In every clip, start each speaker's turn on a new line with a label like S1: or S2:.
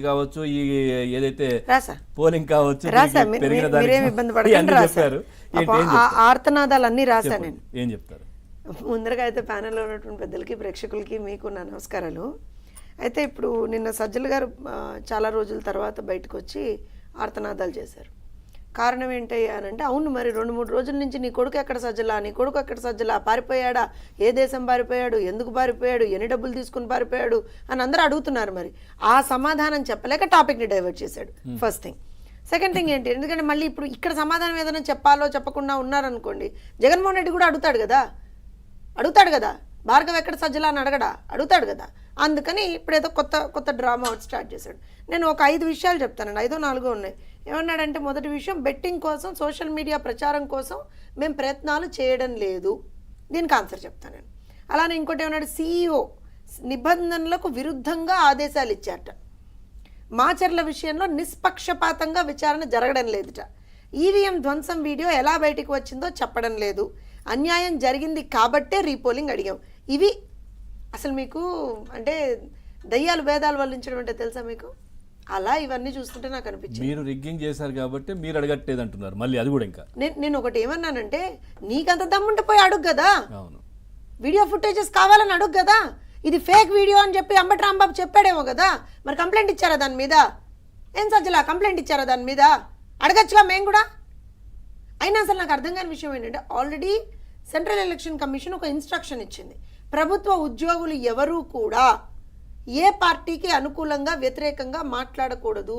S1: కావచ్చు ఈ ఏదైతే
S2: రాసా
S1: పోలింగ్ కావచ్చు
S2: రాసా
S1: పెరిగిన
S2: మీరేం ఇబ్బంది పడకండి రాశారు ఆర్తనాదాలు అన్నీ రాసా నేను.
S1: ఏం చెప్తారు?
S2: ముందరగా అయితే ప్యానెల్లో ఉన్నటువంటి పెద్దలకి ప్రేక్షకులకి మీకు నా నమస్కారాలు. అయితే ఇప్పుడు నిన్న సజ్జల గారు చాలా రోజుల తర్వాత బయటకు వచ్చి ఆర్తనాదాలు చేశారు. కారణం ఏంటయ్యా అని అంటే, అవును మరి 2-3 రోజుల నుంచి నీ కొడుకు ఎక్కడ సజ్జలా, నీ కొడుకు ఎక్కడ సజ్జలా, పారిపోయాడా, ఏ దేశం పారిపోయాడు, ఎందుకు పారిపోయాడు, ఎన్ని డబ్బులు తీసుకుని పారిపోయాడు అని అందరూ అడుగుతున్నారు. మరి ఆ సమాధానం చెప్పలేక టాపిక్ని డైవర్ట్ చేశాడు. First thing. సెకండ్ థింగ్ ఏంటి, ఎందుకంటే మళ్ళీ ఇప్పుడు ఇక్కడ సమాధానం ఏదైనా చెప్పాలో చెప్పకుండా ఉన్నారనుకోండి, జగన్మోహన్ రెడ్డి కూడా అడుగుతాడు కదా భార్గవ్ ఎక్కడ సజ్జలా అని అడుగుతాడు కదా. అందుకని ఇప్పుడు ఏదో కొత్త డ్రామా ఒకటి స్టార్ట్ చేశాడు. నేను ఒక 5 విషయాలు చెప్తానండి, 5-4 ఉన్నాయి. ఏమన్నాడంటే, మొదటి విషయం, బెట్టింగ్ కోసం సోషల్ మీడియా ప్రచారం కోసం మేము ప్రయత్నాలు చేయడం లేదు. దీనికి ఆన్సర్ చెప్తాను నేను. అలానే ఇంకోటి ఏమన్నాడు, CEO నిబంధనలకు విరుద్ధంగా ఆదేశాలు ఇచ్చారట. మాచర్ల విషయంలో నిష్పక్షపాతంగా విచారణ జరగడం లేదుట. ఈవీఎం ధ్వంసం వీడియో ఎలా బయటికి వచ్చిందో చెప్పడం లేదు. అన్యాయం జరిగింది కాబట్టే రీపోలింగ్ అడిగాం. ఇవి అసలు మీకు అంటే దయ్యాలు భేదాలు వల్లించడం అంటే తెలుసా మీకు? అలా ఇవన్నీ చూస్తుంటే నాకు అనిపించింది,
S1: మీరు రిగ్గింగ్ చేశారు కాబట్టి మీరు అడగట్లేదు అంటున్నారు. మళ్ళీ అది కూడా ఇంకా
S2: నేను ఒకటి ఏమన్నానంటే, నీకంత దమ్ముంటే పోయి అడుగు కదా,
S1: అవును
S2: వీడియో ఫుటేజెస్ కావాలని అడుగు కదా. ఇది ఫేక్ వీడియో అని చెప్పి అంబటి రాంబాబు చెప్పాడేమో కదా, మరి కంప్లైంట్ ఇచ్చారా దాని మీద? ఏం సజ్జలా కంప్లైంట్ ఇచ్చారా దాని మీద? అడగచ్చుగా మేము కూడా. అయినా అసలు నాకు అర్థం కాని విషయం ఏంటంటే, ఆల్రెడీ సెంట్రల్ ఎలక్షన్ కమిషన్ ఒక ఇన్స్ట్రక్షన్ ఇచ్చింది, ప్రభుత్వ ఉద్యోగులు ఎవరూ కూడా ఏ పార్టీకి అనుకూలంగా వ్యతిరేకంగా మాట్లాడకూడదు.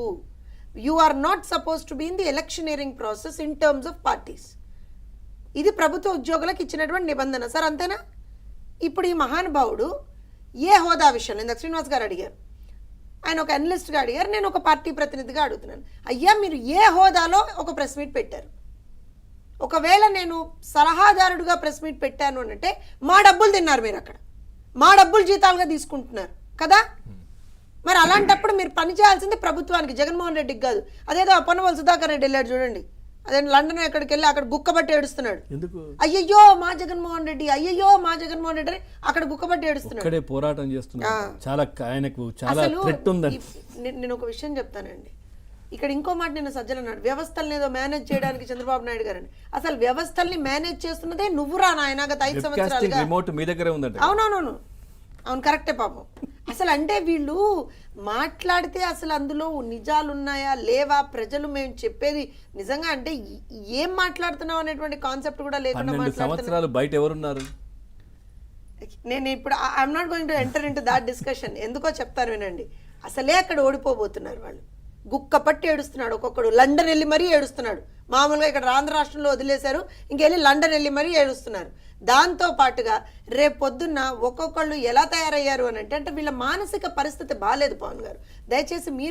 S2: You are not suppose to be in the electioneering process in terms of parties. ఇది ప్రభుత్వ ఉద్యోగులకు ఇచ్చినటువంటి నిబంధన సార్, అంతేనా? ఇప్పుడు ఈ మహానుభావుడు ఏ హోదా విషయంలో, ఇందాక శ్రీనివాస్ గారు అడిగారు, ఆయన ఒక అనలిస్ట్గా అడిగారు, నేను ఒక పార్టీ ప్రతినిధిగా అడుగుతున్నాను. అయ్యా మీరు ఏ హోదాలో ఒక ప్రెస్ మీట్ పెట్టారు? ఒకవేళ నేను సలహాదారుడుగా ప్రెస్ మీట్ పెట్టాను అని అంటే, మా డబ్బులు తిన్నారు మీరు, అక్కడ మా డబ్బులు జీతాలుగా తీసుకుంటున్నారు కదా. మరి అలాంటప్పుడు మీరు పని చేయాల్సింది ప్రభుత్వానికి, జగన్మోహన్ రెడ్డికి కాదు. అదేదో పొన్నవోలు సుధాకర్ రెడ్డి వెళ్ళాడు చూడండి, అదే లండన్ ఎక్కడికి వెళ్ళి అక్కడ గుక్కబట్టి ఏడుస్తున్నాడు. అయ్యయ్యో మా జగన్మోహన్ రెడ్డి, అయ్యయ్యో మా జగన్మోహన్ రెడ్డి అని అక్కడ గుక్కబట్టి ఏడుస్తున్నాడు.
S1: పోరాటం చేస్తున్నాడు. చాలా ఆయనకు చాలా థ్రెట్ ఉంది.
S2: నేను ఒక విషయం చెప్తానండి, ఇక్కడ ఇంకో మాట నేను సజ్జలు అన్నాడు, వ్యవస్థల్ని ఏదో మేనేజ్ చేయడానికి చంద్రబాబు నాయుడు గారు. అసలు వ్యవస్థల్ని మేనేజ్ చేస్తున్నదే నువ్వురా నాయన, గత 5 సంవత్సరాలుగా. అవునవునవును అవును కరెక్టే పాపం. అసలు అంటే వీళ్ళు మాట్లాడితే అసలు అందులో నిజాలు ఉన్నాయా లేవా, ప్రజలు మేము చెప్పేది నిజంగా అంటే ఏం మాట్లాడుతున్నాం అనేటువంటి కాన్సెప్ట్ కూడా లేకుండా
S1: సంవత్సరాలు బయట ఎవరున్నారు.
S2: నేను ఇప్పుడు I'm not going to enter into that discussion. ఎందుకో చెప్తాను వినండి. అసలే అక్కడ ఓడిపోబోతున్నారు వాళ్ళు. గుక్క పట్టి ఏడుస్తున్నాడు ఒక్కొక్కడు, లండన్ వెళ్ళి మరీ ఏడుస్తున్నాడు. మామూలుగా ఇక్కడ ఆంధ్ర రాష్ట్రంలో వదిలేశారు, ఇంకెళ్ళి లండన్ వెళ్ళి మరీ ఏడుస్తున్నారు. దాంతో పాటుగా రేపు పొద్దున్న ఒక్కొక్కళ్ళు ఎలా తయారయ్యారు అని అంటే వీళ్ళ మానసిక పరిస్థితి బాగాలేదు పవన్ గారు. దయచేసి మీరు